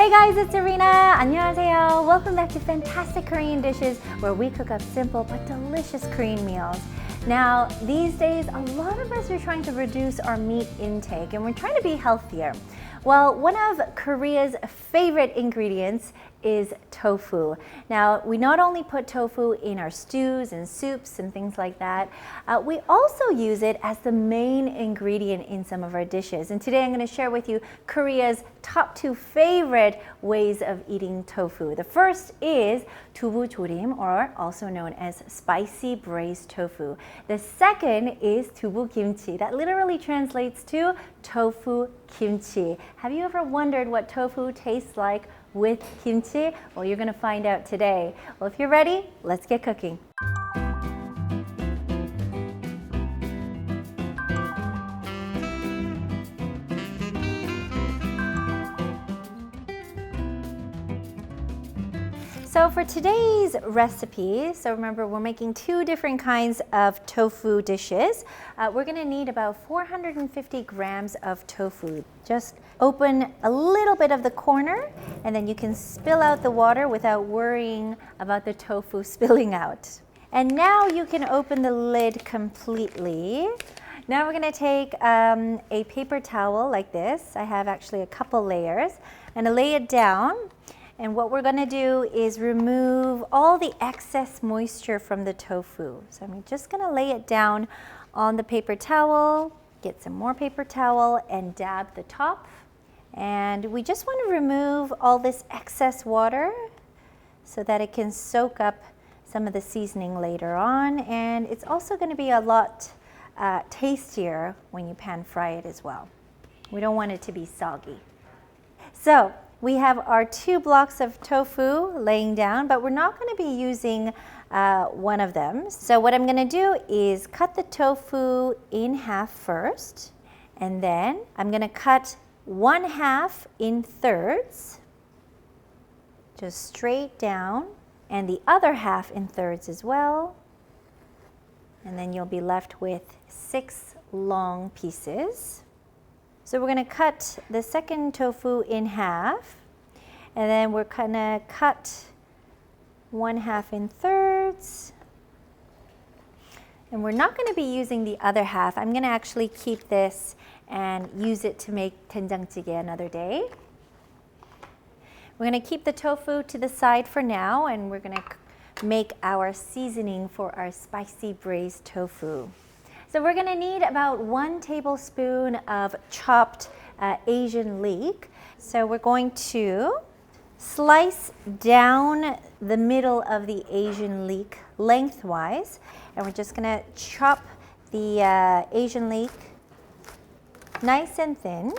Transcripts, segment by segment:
Hey guys, it's Irina. 안녕하세요. Welcome back to Fantastic Korean Dishes, where we cook up simple but delicious Korean meals. Now, these days, a lot of us are trying to reduce our meat intake and we're trying to be healthier. Well, one of Korea's favorite ingredients is tofu. Now, we not only put tofu in our stews and soups and things like that, we also use it as the main ingredient in some of our dishes. And today I'm going to share with you Korea's top 2 favorite ways of eating tofu. The first is Dubu Jorim, or also known as spicy braised tofu. The second is Dubu Kimchi. That literally translates to tofu kimchi. Have you ever wondered what tofu tastes like with kimchi? Well, you're going to find out today. Well, if you're ready, let's get cooking. So for today's recipe, so remember we're making 2 different kinds of tofu dishes. We're going to need about 450 grams of tofu. Just open a little bit of the corner and then you can spill out the water without worrying about the tofu spilling out. And now you can open the lid completely. Now we're going to take a paper towel like this. I have actually a couple layers. I'm going to lay it down. And what we're going to do is remove all the excess moisture from the tofu. So I'm just going to lay it down on the paper towel, get some more paper towel and dab the top. And we just want to remove all this excess water so that it can soak up some of the seasoning later on. And it's also going to be a lot tastier when you pan fry it as well. We don't want it to be soggy. So we have our 2 blocks of tofu laying down, but we're not going to be using one of them. So what I'm going to do is cut the tofu in half first, and then I'm going to cut 1/2 in thirds, just straight down, and the other half in thirds as well. And then you'll be left with 6 long pieces. So we're going to cut the second tofu in half, and then we're going to cut 1/2 in thirds. And we're not going to be using the other half. I'm going to actually keep this and use it to make 된장찌개 another day. We're going to keep the tofu to the side for now, and we're going to make our seasoning for our spicy braised tofu. So we're going to need about 1 tablespoon of chopped Asian leek. So we're going to slice down the middle of the Asian leek lengthwise, and we're just going to chop the Asian leek nice and thin.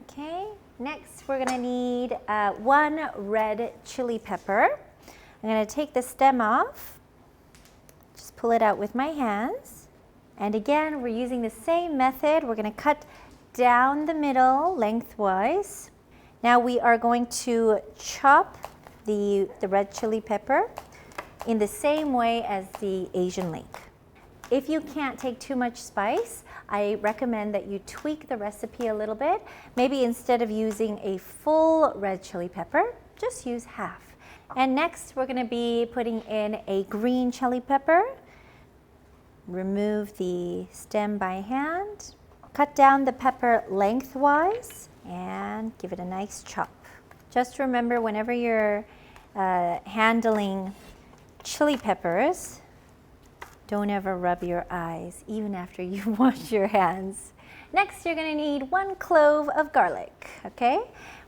Okay, next we're going to need 1 red chili pepper. I'm going to take the stem off, just pull it out with my hands. And again, we're using the same method. We're going to cut down the middle lengthwise. Now we are going to chop the red chili pepper in the same way as the Asian leek. If you can't take too much spice, I recommend that you tweak the recipe a little bit. Maybe instead of using a full red chili pepper, just use half. And next, we're going to be putting in a green chili pepper. Remove the stem by hand, cut down the pepper lengthwise, and give it a nice chop. Just remember, whenever you're handling chili peppers, don't ever rub your eyes, even after you wash your hands. Next, you're going to need 1 clove of garlic, okay?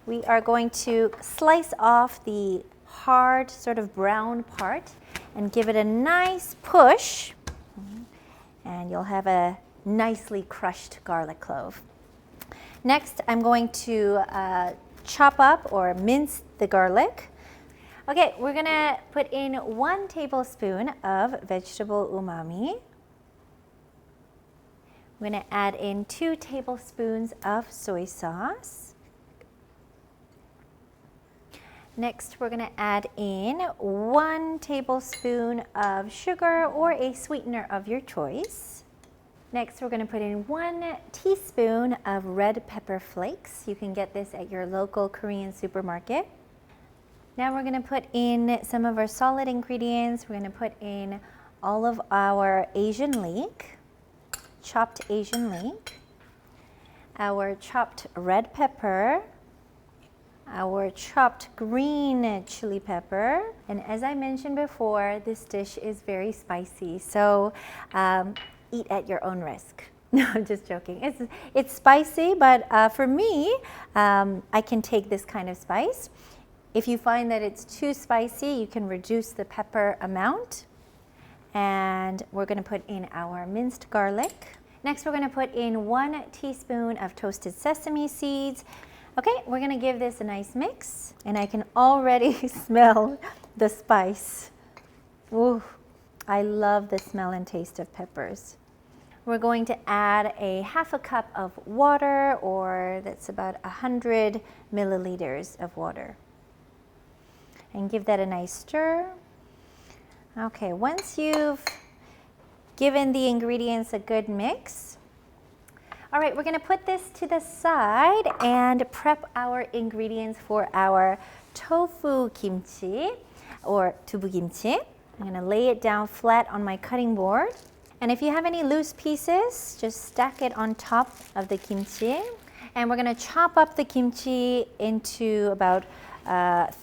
We are going to slice off the hard, sort of brown part and give it a nice push. And you'll have a nicely crushed garlic clove. Next, I'm going to chop up or mince the garlic. Okay, we're going to put in 1 tablespoon of vegetable umami. We're going to add in 2 tablespoons of soy sauce. Next, we're going to add in 1 tablespoon of sugar or a sweetener of your choice. Next, we're going to put in 1 teaspoon of red pepper flakes. You can get this at your local Korean supermarket. Now we're going to put in some of our solid ingredients. We're going to put in all of our Asian leek, chopped Asian leek, our chopped red pepper, our chopped green chili pepper. And as I mentioned before, this dish is very spicy, so eat at your own risk. No, I'm just joking. It's spicy, but for me, I can take this kind of spice. If you find that it's too spicy, you can reduce the pepper amount. And we're going to put in our minced garlic. Next, we're going to put in 1 teaspoon of toasted sesame seeds. Okay, we're going to give this a nice mix, and I can already smell the spice. Ooh, I love the smell and taste of peppers. We're going to add a half a cup of water, or that's about 100 milliliters of water. And give that a nice stir. Okay, once you've given the ingredients a good mix, all right, we're going to put this to the side and prep our ingredients for our tofu kimchi, or dubu kimchi. I'm going to lay it down flat on my cutting board. And if you have any loose pieces, just stack it on top of the kimchi. And we're going to chop up the kimchi into about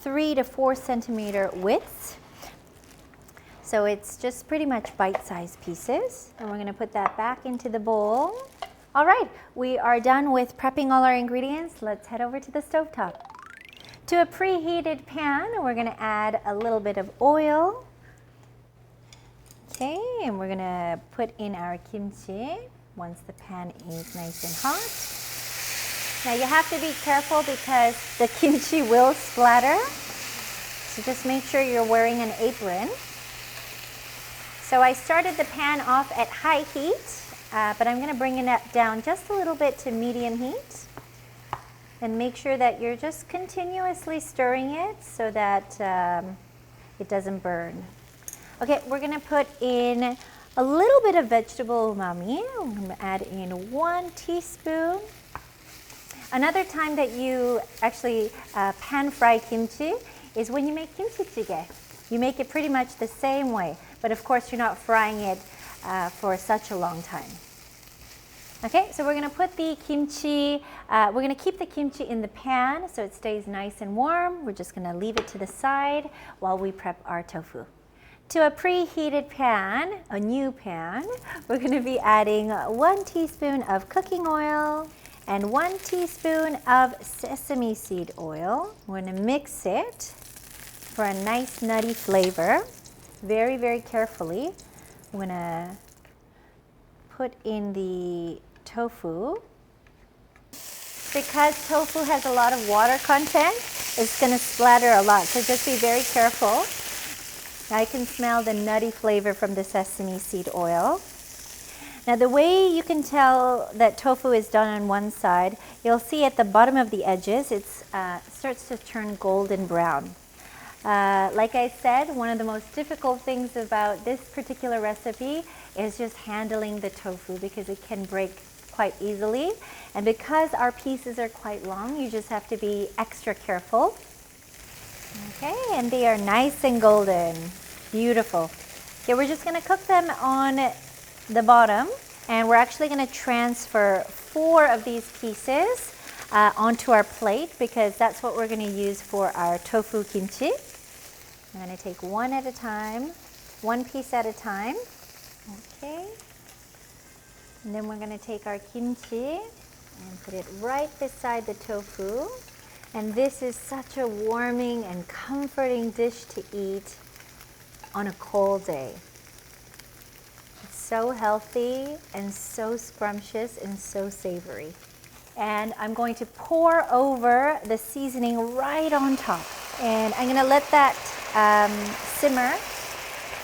3 to 4 centimeter widths. So it's just pretty much bite-sized pieces. And we're going to put that back into the bowl. All right, we are done with prepping all our ingredients. Let's head over to the stovetop. To a preheated pan, we're going to add a little bit of oil. Okay, and we're going to put in our kimchi once the pan is nice and hot. Now you have to be careful because the kimchi will splatter. So just make sure you're wearing an apron. So I started the pan off at high heat, but I'm going to bring it down just a little bit to medium heat. And make sure that you're just continuously stirring it so that it doesn't burn. Okay, we're going to put in a little bit of vegetable umami. I'm going to add in 1 teaspoon. Another time that you actually pan fry kimchi is when you make kimchi jjigae. You make it pretty much the same way, but of course you're not frying it for such a long time. Okay, so we're going to put the kimchi, we're going to keep the kimchi in the pan so it stays nice and warm. We're just going to leave it to the side while we prep our tofu. To a preheated pan, a new pan, we're going to be adding 1 teaspoon of cooking oil and 1 teaspoon of sesame seed oil. We're going to mix it for a nice nutty flavor. Very, very carefully. I'm going to put in the tofu. Because tofu has a lot of water content, it's going to splatter a lot, so just be very careful. I can smell the nutty flavor from the sesame seed oil. Now the way you can tell that tofu is done on one side, you'll see at the bottom of the edges, it starts to turn golden brown. Like I said, one of the most difficult things about this particular recipe is just handling the tofu because it can break quite easily. And because our pieces are quite long, you just have to be extra careful. Okay, and they are nice and golden. Beautiful. Okay, we're just going to cook them on the bottom, and we're actually going to transfer 4 of these pieces onto our plate because that's what we're going to use for our tofu kimchi. I'm going to take one at a time, 1 piece at a time. Okay. And then we're going to take our kimchi and put it right beside the tofu. And this is such a warming and comforting dish to eat on a cold day. It's so healthy and so scrumptious and so savory. And I'm going to pour over the seasoning right on top. And I'm going to let that simmer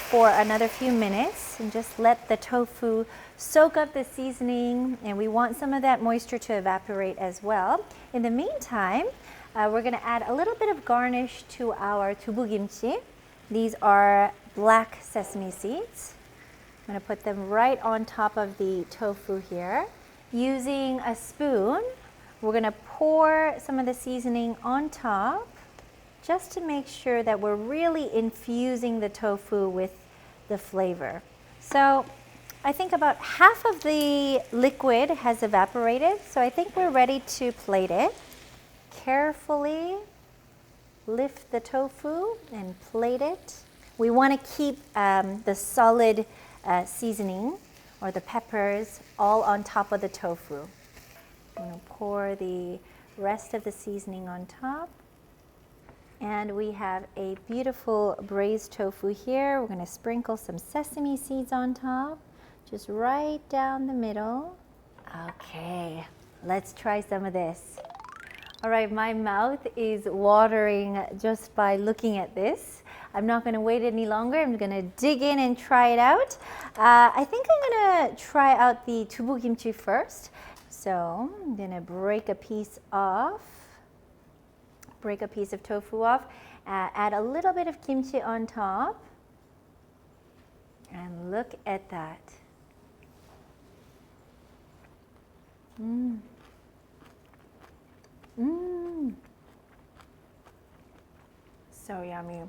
for another few minutes and just let the tofu soak up the seasoning. And we want some of that moisture to evaporate as well. In the meantime, we're going to add a little bit of garnish to our dubu kimchi. These are black sesame seeds. I'm going to put them right on top of the tofu here. Using a spoon, we're going to pour some of the seasoning on top just to make sure that we're really infusing the tofu with the flavor. So I think about half of the liquid has evaporated, so I think we're ready to plate it. Carefully lift the tofu and plate it. We want to keep the solid seasoning or the peppers all on top of the tofu. I'm going to pour the rest of the seasoning on top. And we have a beautiful braised tofu here. We're going to sprinkle some sesame seeds on top, just right down the middle. Okay, let's try some of this. All right, my mouth is watering just by looking at this. I'm not going to wait any longer. I'm going to dig in and try it out. I think I'm going to try out the Dubu Kimchi first. So I'm going to break a piece off. Break a piece of tofu off. Add a little bit of kimchi on top. And look at that. Mmm. Mmm. So yummy.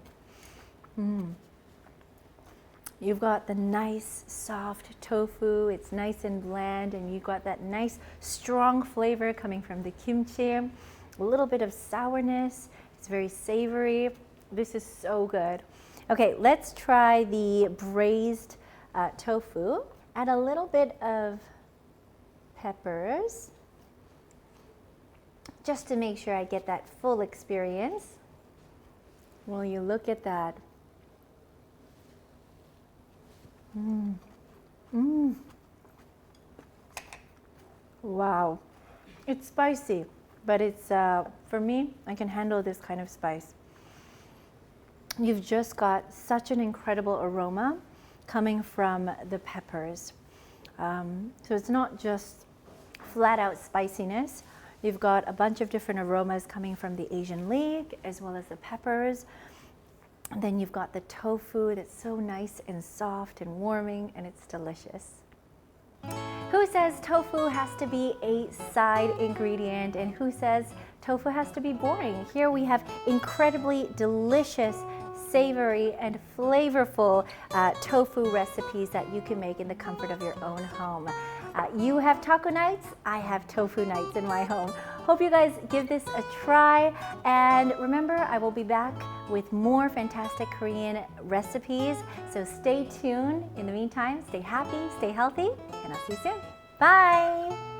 Mmm. You've got the nice soft tofu, it's nice and bland, and you've got that nice strong flavor coming from the kimchi. A little bit of sourness, it's very savory. This is so good. Okay, let's try the braised tofu. Add a little bit of peppers, just to make sure I get that full experience. Well, you look at that. Mmm. Mmm. Wow. It's spicy, but it's, for me, I can handle this kind of spice. You've just got such an incredible aroma coming from the peppers. So it's not just flat out spiciness. You've got a bunch of different aromas coming from the Asian leek as well as the peppers. And then you've got the tofu that's so nice and soft and warming, and it's delicious. Who says tofu has to be a side ingredient, and who says tofu has to be boring? Here we have incredibly delicious, savory and flavorful tofu recipes that you can make in the comfort of your own home. You have taco nights, I have tofu nights in my home. Hope you guys give this a try, and remember, I will be back with more fantastic Korean recipes, so stay tuned. In the meantime, stay happy, stay healthy, and I'll see you soon. Bye!